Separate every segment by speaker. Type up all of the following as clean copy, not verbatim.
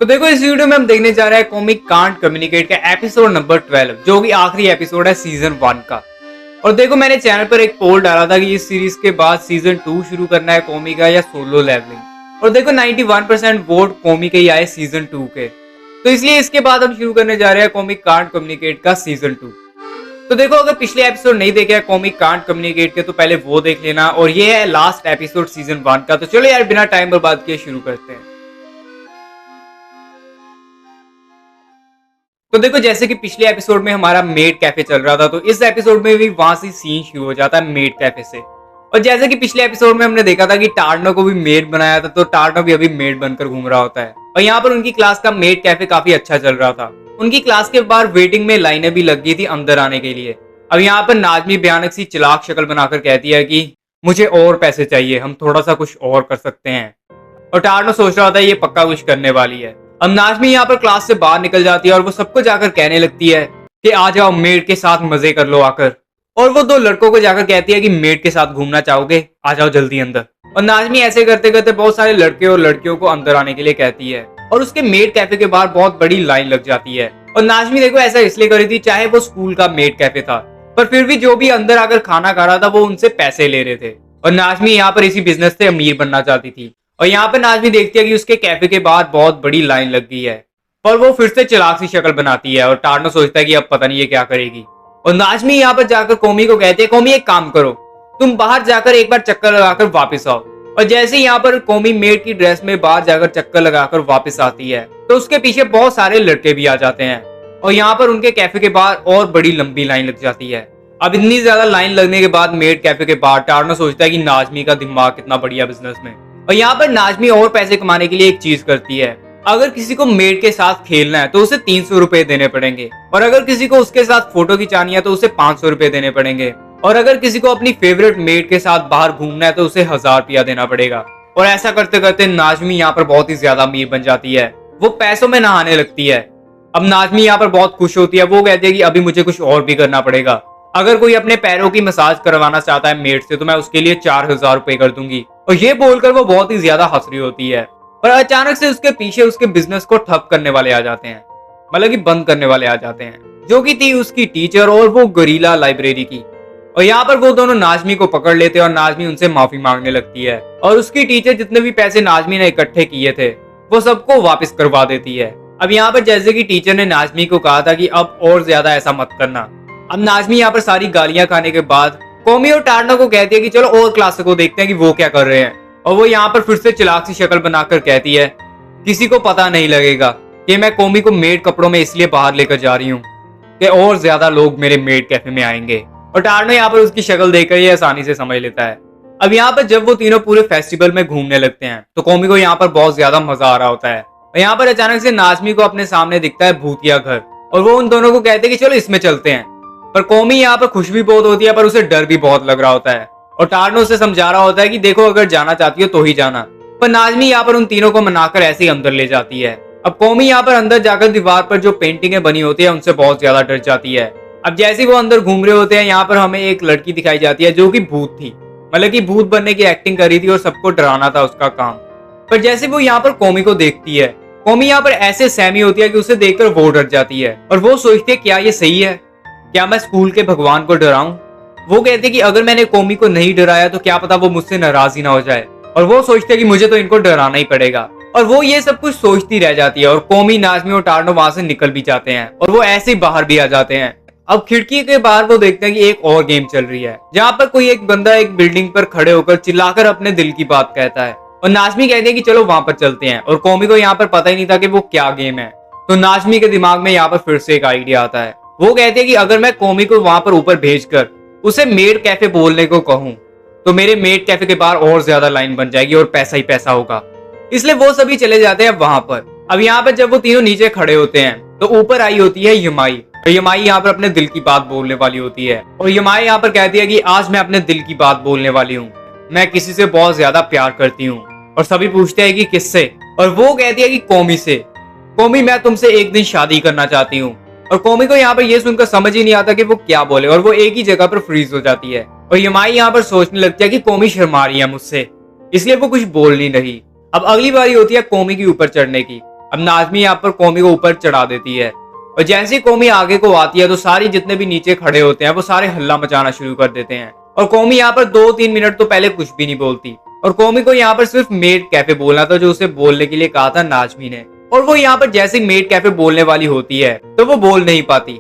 Speaker 1: तो देखो इस वीडियो में हम देखने जा रहे हैं कॉमिक कांट कम्युनिकेट का एपिसोड नंबर 12 जो कि आखिरी एपिसोड है सीजन 1 का। और देखो मैंने चैनल पर एक पोल डाला था कि इस सीरीज के बाद सीजन 2 शुरू करना है कॉमी का या सोलो लेवलिंग। और देखो 91% वोट कॉमी के ही आए सीजन 2 के। तो इसलिए इसके बाद हम शुरू करने जा रहे हैं कॉमिक कांट कम्युनिकेट का सीजन 2। तो देखो अगर पिछले एपिसोड नहीं देखे है कॉमिक कांट कम्युनिकेट के तो पहले वो देख लेना। और ये है लास्ट एपिसोड सीजन 1 का। तो चलो यार बिना टाइम बर्बाद किए शुरू करते हैं। तो देखो जैसे कि पिछले एपिसोड में हमारा मेड कैफे चल रहा था तो इस एपिसोड में भी वहां से सीन शुरू हो जाता है मेड कैफे से। और जैसे कि पिछले एपिसोड में हमने देखा था कि टार्नो को भी मेड बनाया था तो टार्नो भी अभी मेड बनकर घूम रहा होता है। और यहाँ पर उनकी क्लास का मेड कैफे काफी अच्छा चल रहा था। उनकी क्लास के बाहर वेटिंग में लाइनें भी लग गई थी अंदर आने के लिए। अब यहाँ पर नाजमी भयानक सी चालाक शक्ल बनाकर कहती है कि मुझे और पैसे चाहिए, हम थोड़ा सा कुछ और कर सकते हैं। और टार्नो सोच रहा होता है ये पक्का कुछ करने वाली है। अब नाजमी यहाँ पर क्लास से बाहर निकल जाती है और वो सबको जाकर कहने लगती है कि आ जाओ मेड के साथ मजे कर लो आकर। और वो दो लड़कों को जाकर कहती है कि मेड के साथ घूमना चाहोगे, आ जाओ जल्दी अंदर। और नाजमी ऐसे करते करते बहुत सारे लड़के और लड़कियों को अंदर आने के लिए कहती है। और उसके मेड कैफे के बाहर बहुत बड़ी लाइन लग जाती है। और नाजमी देखो ऐसा इसलिए करी थी, चाहे वो स्कूल का मेड कैफे था पर फिर भी जो भी अंदर आकर खाना खा रहा था वो उनसे पैसे ले रहे थे। और नाजमी यहाँ पर इसी बिजनेस से अमीर बनना चाहती थी। और यहाँ पर नाजमी देखती है कि उसके कैफे के बाहर बहुत बड़ी लाइन लग गई है। पर वो फिर से चालाक सी शक्ल बनाती है और टार्नो सोचता है कि अब पता नहीं ये क्या करेगी। और नाजमी यहाँ पर जाकर कॉमी को कहती है कॉमी एक काम करो, तुम बाहर जाकर एक बार चक्कर लगाकर वापस आओ। और जैसे यहाँ पर कॉमी मेड की ड्रेस में बाहर जाकर चक्कर लगाकर वापस आती है तो उसके पीछे बहुत सारे लड़के भी आ जाते हैं। और यहाँ पर उनके कैफे के बाहर और बड़ी लंबी लाइन लग जाती है। अब इतनी ज्यादा लाइन लगने के बाद मेड कैफे के बाहर टार्नो सोचता है कि नाजमी का दिमाग कितना बढ़िया बिजनेस में। और यहाँ पर नाजमी और पैसे कमाने के लिए एक चीज करती है, अगर किसी को मेड के साथ खेलना है तो उसे 300 रुपए देने पड़ेंगे। और अगर किसी को उसके साथ फोटो खिंचानी है तो उसे 500 रुपए देने पड़ेंगे। और अगर किसी को अपनी फेवरेट मेड के साथ बाहर घूमना है तो उसे 1000 रुपया देना पड़ेगा। और ऐसा करते करते नाजमी यहाँ पर बहुत ही ज्यादा अमीर बन जाती है, वो पैसों में नहाने लगती है। अब नाजमी यहाँ पर बहुत खुश होती है, वो कहती है कि अभी मुझे कुछ और भी करना पड़ेगा। अगर कोई अपने पैरों की मसाज करवाना चाहता है मेड से तो मैं उसके लिए 4000 रुपए कर दूंगी। और ये बोलकर वो बहुत ही ज्यादा हंस रही होती है। और अचानक से उसके पीछे उसके बिजनेस को ठप करने वाले आ जाते हैं, मतलब कि बंद करने वाले आ जाते हैं, जो कि थी उसकी टीचर और वो गोरिल्ला लाइब्रेरी की। और यहाँ पर वो दोनों नाजमी को पकड़ लेते हैं और नाजमी उनसे माफी मांगने लगती है। और उसकी टीचर जितने भी पैसे नाजमी ने इकट्ठे किए थे वो सबको वापस करवा देती है। अब यहाँ पर जैसे कि टीचर ने नाजमी को कहा था कि अब और ज्यादा ऐसा मत करना। अब नाजमी यहाँ पर सारी गालियां खाने के बाद कॉमी और टार्नो को कहती है कि चलो और क्लास को देखते हैं कि वो क्या कर रहे हैं। और वो यहाँ पर फिर से चालाक सी शक्ल बनाकर कहती है किसी को पता नहीं लगेगा कि मैं कॉमी को मेड कपड़ों में इसलिए बाहर लेकर जा रही हूँ कि और ज्यादा लोग मेरे मेड कैफे में आएंगे। और टार्नो यहाँ पर उसकी शक्ल देखकर ये आसानी से समझ लेता है। अब यहाँ पर जब वो तीनों पूरे फेस्टिवल में घूमने लगते हैं तो कॉमी को यहाँ पर बहुत ज्यादा मजा आ रहा होता है। और यहाँ पर अचानक से नाजमी को अपने सामने दिखता है भूतिया घर और वो उन दोनों को कहते हैं कि चलो इसमें चलते हैं। पर कॉमी यहाँ पर खुश भी बहुत होती है पर उसे डर भी बहुत लग रहा होता है। और टार्नो उसे समझा रहा होता है कि देखो अगर जाना चाहती हो तो ही जाना। पर नाजमी यहाँ पर उन तीनों को मनाकर ऐसे ही अंदर ले जाती है। अब कॉमी यहाँ पर अंदर जाकर दीवार पर जो पेंटिंगें बनी होती है उनसे बहुत ज्यादा डर जाती है। अब जैसे वो अंदर घूम रहे होते हैं यहाँ पर हमें एक लड़की दिखाई जाती है जो कि भूत थी, मतलब कि भूत बनने की एक्टिंग करी थी और सबको डराना था उसका काम। पर जैसे वो यहाँ पर कॉमी को देखती है, कॉमी यहाँ पर ऐसे सहमी होती है कि उसे देखकर वो डर जाती है। और वो सोचती है क्या ये सही है, क्या मैं स्कूल के भगवान को डराऊं। वो कहते कि अगर मैंने कॉमी को नहीं डराया तो क्या पता वो मुझसे नाराज ही ना हो जाए। और वो सोचते कि मुझे तो इनको डराना ही पड़ेगा। और वो ये सब कुछ सोचती रह जाती है। और कॉमी नाजमी और टार्नो वहां से निकल भी जाते हैं और वो ऐसे ही बाहर भी आ जाते हैं। अब खिड़की के बाहर वो देखते हैं कि एक और गेम चल रही है जहाँ पर कोई एक बंदा एक बिल्डिंग पर खड़े होकर चिल्लाकर अपने दिल की बात कहता है। और नाजमी कहते हैं कि चलो वहां पर चलते हैं। और कॉमी को यहाँ पर पता ही नहीं था कि वो क्या गेम है। तो नाजमी के दिमाग में यहाँ पर फिर से एक आइडिया आता है। वो कहते हैं कि अगर मैं कॉमी को वहां पर ऊपर भेजकर उसे मेड कैफे बोलने को कहूं तो मेरे मेड कैफे के बाहर और ज्यादा लाइन बन जाएगी और पैसा ही पैसा होगा। इसलिए वो सभी चले जाते हैं वहां पर। अब यहाँ पर जब वो तीनों नीचे खड़े होते हैं तो ऊपर आई होती है यमाई। और यमाई यहाँ पर अपने दिल की बात बोलने वाली होती है। और यमाई यहाँ पर कहती है कि आज मैं अपने दिल की बात बोलने वाली हूँ, मैं किसी से बहुत ज्यादा प्यार करती हूँ। और सभी पूछते हैं कि किससे। और वो कहती है कि कॉमी से। कॉमी मैं तुमसे एक दिन शादी करना चाहती हूँ। और कॉमी को यहाँ पर ये सुनकर समझ ही नहीं आता कि वो क्या बोले और वो एक ही जगह पर फ्रीज हो जाती है। और यमाई यहाँ पर सोचने लगती है कि कॉमी शर्मा रही है मुझसे, इसलिए वो कुछ बोल नहीं रही। अब अगली बारी होती है कॉमी के ऊपर चढ़ने की। अब नाजमी यहाँ पर कौमी को ऊपर चढ़ा देती है और जैसे ही कौमी आगे को आती है तो सारी जितने भी नीचे खड़े होते हैं वो सारे हल्ला मचाना शुरू कर देते हैं। और कौमी यहाँ पर 2-3 मिनट तो पहले कुछ भी नहीं बोलती और कौमी को यहाँ पर सिर्फ मेड कैफे बोलना था जो उसे बोलने के लिए कहा था नाजमी ने। और वो यहाँ पर जैसे मेड कैफे बोलने वाली होती है तो वो बोल नहीं पाती,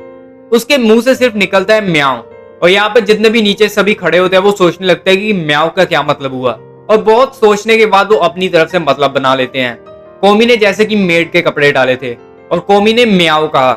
Speaker 1: उसके मुंह से सिर्फ निकलता है म्याऊं। और यहाँ पर जितने भी नीचे सभी खड़े होते हैं वो सोचने लगते हैं कि म्याऊं का क्या मतलब हुआ और बहुत सोचने के बाद वो अपनी तरफ से मतलब बना लेते हैं। कौमी ने जैसे कि मेड के कपड़े डाले थे और कौमी ने म्याऊं कहा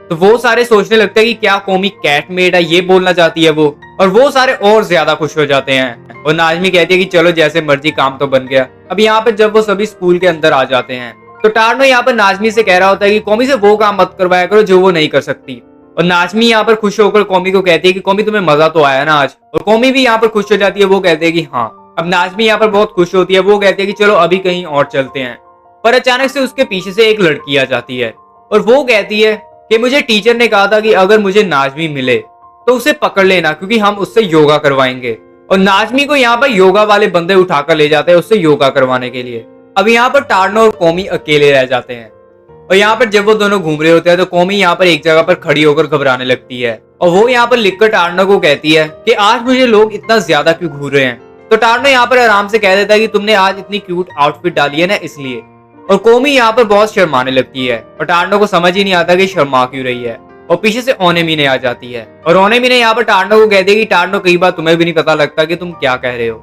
Speaker 1: तो वो सारे सोचने लगते हैं कि क्या कौमी कैट मेड है ये बोलना चाहती है वो, और वो सारे और ज्यादा खुश हो जाते हैं। और नाजमी कहती है कि चलो जैसे मर्जी काम तो बन गया। अब यहाँ पर जब वो सभी स्कूल के अंदर आ जाते हैं तो टार्नो यहाँ पर नाजमी से कह रहा होता है कि कौमी से वो काम मत करवाया करो जो वो नहीं कर सकती। और नाजमी यहाँ पर खुश होकर कौमी को कहती है कि कौमी तुम्हें मजा तो आया ना आज, और कौमी भी यहाँ पर खुश हो जाती है, वो कहते हैं कि हाँ। अब नाजमी यहाँ पर बहुत खुश होती है, वो कहती है कि चलो अभी कहीं और चलते हैं। पर अचानक से उसके पीछे से एक लड़की आ जाती है और वो कहती है कि मुझे टीचर ने कहा था कि अगर मुझे नाजमी मिले तो उसे पकड़ लेना क्योंकि हम उससे योगा करवाएंगे। और नाजमी को यहाँ पर योगा वाले बंदे उठाकर ले जाते हैं उससे योगा करवाने के लिए। अब यहाँ पर टार्नो और कौमी अकेले रह जाते हैं और यहाँ पर जब वो दोनों घूम रहे होते हैं तो कौमी यहाँ पर एक जगह पर खड़ी होकर घबराने लगती है और वो यहाँ पर लिखकर टार्नो को कहती है कि आज मुझे लोग इतना ज्यादा क्यों घूर रहे हैं। तो टार्नो यहाँ पर आराम से कह देता है कि तुमने आज इतनी क्यूट आउटफिट डाली है ना इसलिए। और कौमी यहाँ पर बहुत शर्माने लगती है और टार्नो को समझ ही नहीं आता कि शर्मा क्यों रही है। और पीछे से ओनेमी आ जाती है और ओनेमी यहाँ पर टार्नो को कहती है कि टार्नो कई बार तुम्हें भी नहीं पता लगता कि तुम क्या कह रहे हो,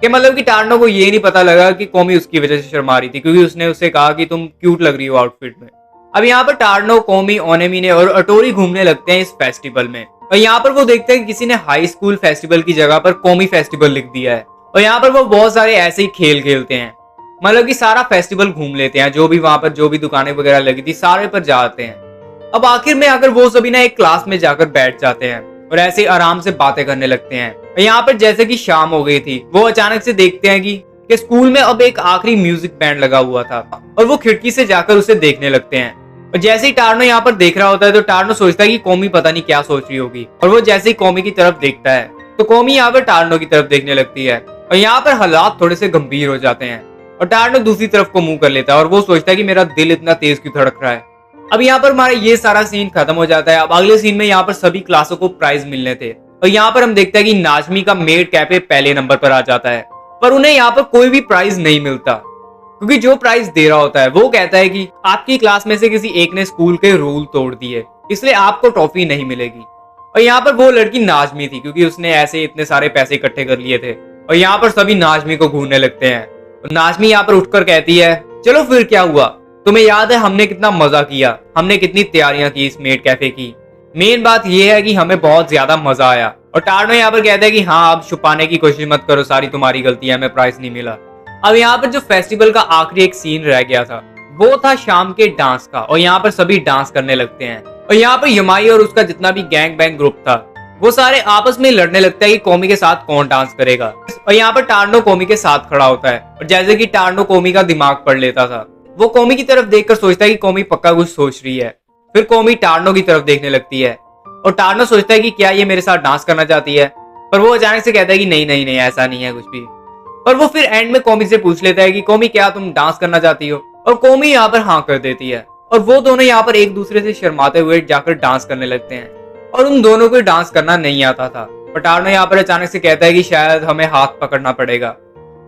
Speaker 1: कि मतलब कि टार्नो को ये नहीं पता लगा कि कौमी उसकी वजह से शर्मा रही थी क्योंकि उसने उससे कहा कि तुम क्यूट लग रही हो आउटफिट में। अब यहाँ पर टार्नो, कौमी, ओनेमी और अटोरी घूमने लगते हैं इस फेस्टिवल में और यहाँ पर वो देखते हैं कि किसी ने हाई स्कूल फेस्टिवल की जगह पर कौमी फेस्टिवल लिख दिया है। और यहाँ पर वो बहुत सारे ऐसे ही खेल खेलते हैं, मतलब कि सारा फेस्टिवल घूम लेते हैं, जो भी वहां पर जो भी दुकानें वगैरह लगी थी सारे पर जाते हैं। अब आखिर में आकर वो सभी ना एक क्लास में जाकर बैठ जाते हैं और ऐसे ही आराम से बातें करने लगते हैं। और यहाँ पर जैसे कि शाम हो गई थी वो अचानक से देखते हैं कि स्कूल में अब एक आखिरी म्यूजिक बैंड लगा हुआ था और वो खिड़की से जाकर उसे देखने लगते हैं। और जैसे ही टार्नो यहाँ पर देख रहा होता है तो टार्नो सोचता है कि कौमी पता नहीं क्या सोच रही होगी और वो जैसे ही कौमी की तरफ देखता है तो कौमी यहाँ पर टार्नो की तरफ देखने लगती है और यहाँ पर हालात थोड़े से गंभीर हो जाते हैं और टार्नो दूसरी तरफ को मुंह कर लेता है और वो सोचता है कि मेरा दिल इतना तेज क्यों धड़क रहा है। अब यहाँ पर हमारा ये सारा सीन खत्म हो जाता है। अब अगले सीन में यहाँ पर सभी क्लासों को प्राइज मिलने थे और यहाँ पर हम देखते हैं कि नाजमी का मेड कैफे पहले नंबर पर आ जाता है, पर उन्हें यहाँ पर कोई भी प्राइज नहीं मिलता क्योंकि जो प्राइज दे रहा होता है वो कहता है कि आपकी क्लास में से किसी एक ने स्कूल के रूल तोड़ दिए इसलिए आपको ट्रॉफी नहीं मिलेगी। और यहाँ पर वो लड़की नाजमी थी क्योंकि उसने ऐसे इतने सारे पैसे इकट्ठे कर लिए थे। और यहाँ पर सभी नाजमी को घूरने लगते हैं और नाजमी यहाँ पर उठकर कहती है चलो फिर क्या हुआ, तुम्हें याद है हमने कितना मजा किया, हमने कितनी तैयारियां की इस मेड कैफे की, मेन बात यह है कि हमें बहुत ज्यादा मजा आया। और टार्नो यहाँ पर कहता है कि हाँ अब छुपाने की कोशिश मत करो, सारी तुम्हारी गलती है, हमें प्राइज नहीं मिला। अब यहाँ पर जो फेस्टिवल का आखिरी एक सीन रह गया था वो था शाम के डांस का और यहाँ पर सभी डांस करने लगते हैं और यहाँ पर यमाई और उसका जितना भी गैंग बैंग ग्रुप था वो सारे आपस में लड़ने लगता है कि कौमी के साथ कौन डांस करेगा। और यहाँ पर टार्नो कौमी के साथ खड़ा होता है और जैसे कि टार्नो कौमी का दिमाग पढ़ लेता था वो कौमी की तरफ देखकर सोचता है कि कौमी पक्का कुछ सोच रही है। फिर कौमी टार्नो की तरफ देखने लगती है और टार्नो सोचता है कि क्या ये मेरे साथ डांस करना चाहती है, पर वो अचानक से कहता है कि नहीं नहीं नहीं ऐसा नहीं है कुछ भी। पर वो फिर एंड में कौमी से पूछ लेता है कि कौमी क्या तुम डांस करना चाहती हो, और कौमी यहाँ पर हाँ कर देती है और वो दोनों यहाँ पर एक दूसरे से शर्माते हुए जाकर डांस करने लगते हैं और उन दोनों को डांस करना नहीं आता था। पर टार्नो यहाँ पर अचानक से कहता है कि शायद हमें हाथ पकड़ना पड़ेगा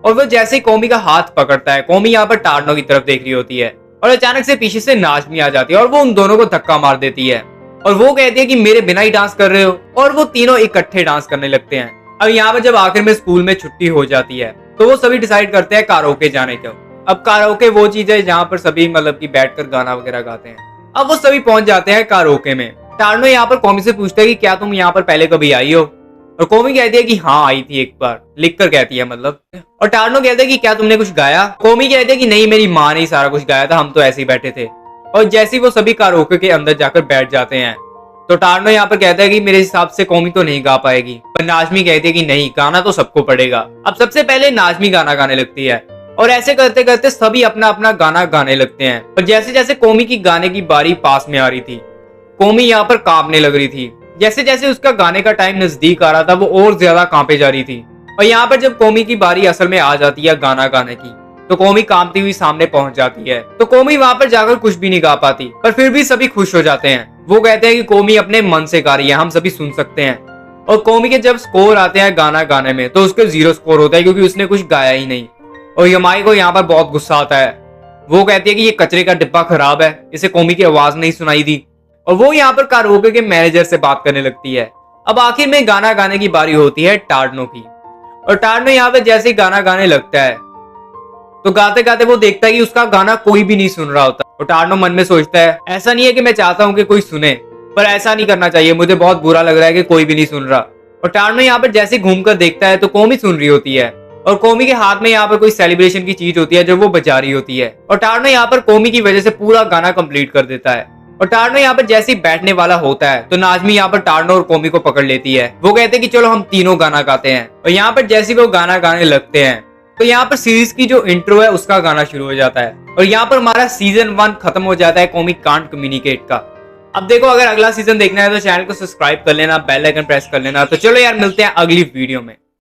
Speaker 1: और वो जैसे ही कौमी का हाथ पकड़ता है कौमी यहाँ पर टार्नो की तरफ देख रही होती है और अचानक से पीछे से नाजमी आ जाती है और वो उन दोनों को धक्का मार देती है और वो कहती है कि मेरे बिना ही डांस कर रहे हो, और वो तीनों इकट्ठे डांस करने लगते हैं। अब यहाँ पर जब आखिर में स्कूल में छुट्टी हो जाती है तो वो सभी डिसाइड करते हैं काराओके जाने का। अब काराओके वो चीज है जहाँ पर सभी मतलब कि बैठकर गाना वगैरह गाते हैं। अब वो सभी पहुंच जाते हैं काराओके में। टार्नो यहाँ पर कौमी से पूछता है कि क्या तुम यहाँ पर पहले कभी आई हो, और कौमी कहती है कि हाँ आई थी एक बार, लिख कर कहती है मतलब। और टार्नो कहता है कि क्या तुमने कुछ गाया, कौमी कहती है कि नहीं मेरी माँ ने ही सारा कुछ गाया था, हम तो ऐसे ही बैठे थे। और जैसे ही वो सभी काराओके के अंदर जाकर बैठ जाते हैं तो टार्नो यहाँ पर कहता है कि मेरे हिसाब से कौमी तो नहीं गा पाएगी, पर नाजमी कहती है कि नहीं गाना तो सबको पड़ेगा। अब सबसे पहले नाजमी गाना गाने लगती है और ऐसे करते करते सभी अपना अपना गाना गाने लगते हैं। और जैसे जैसे कौमी की गाने की बारी पास में आ रही थी कौमी यहाँ पर कांपने लग रही थी। जैसे जैसे उसका गाने का टाइम नजदीक आ रहा था वो और ज्यादा कांपे जा रही थी। और यहाँ पर जब कौमी की बारी असल में आ जाती है गाना गाने की तो कोमी कांपती हुई सामने पहुंच जाती है। तो कोमी वहां पर जाकर कुछ भी नहीं गा पाती, पर फिर भी सभी खुश हो जाते हैं। वो कहते हैं कि कोमी अपने मन से गा रही है, हम सभी सुन सकते हैं। और कोमी के जब स्कोर आते हैं गाना गाने में तो उसके 0 स्कोर होता है, क्योंकि उसने कुछ गाया ही नहीं। और यमाई को यहाँ पर बहुत गुस्सा आता है। वो कहती है कि ये कचरे का डिब्बा खराब है, इसे कोमी की आवाज नहीं सुनाई दी। और वो यहाँ पर काराओके के मैनेजर से बात करने लगती है। अब आखिर में गाना गाने की बारी होती है टार्डनो की। और टार्डनो यहाँ पे जैसे ही गाना गाने लगता है तो गाते गाते वो देखता है कि उसका गाना कोई भी नहीं सुन रहा होता। और टार्डनो मन में सोचता है, ऐसा नहीं है कि मैं चाहता हूँ कि कोई सुने, पर ऐसा नहीं करना चाहिए, मुझे बहुत बुरा लग रहा है कि कोई भी नहीं सुन रहा। और टार्डनो यहाँ पर जैसे घूमकर देखता है तो कोमी सुन रही होती है। और कोमी के हाथ में यहाँ पर कोई सेलिब्रेशन की चीज होती है जो वो बजा रही होती है। और टार्डनो यहाँ पर कोमी की वजह से पूरा गाना कंप्लीट कर देता है। और टार्डनो यहाँ पर जैसे ही बैठने वाला होता है तो नाजमी यहाँ पर टार्डनो और कोमी को पकड़ लेती है। वो कहते हैं कि चलो हम तीनों गाना गाते हैं। और यहाँ पर जैसे वो गाना गाने लगते हैं तो यहाँ पर सीरीज की जो इंट्रो है उसका गाना शुरू हो जाता है। और यहाँ पर हमारा सीजन 1 खत्म हो जाता है कोमी कांट कम्युनिकेट का। अब देखो, अगर अगला सीजन देखना है तो चैनल को सब्सक्राइब कर लेना, बेल आइकन प्रेस कर लेना। तो चलो यार, मिलते हैं अगली वीडियो में।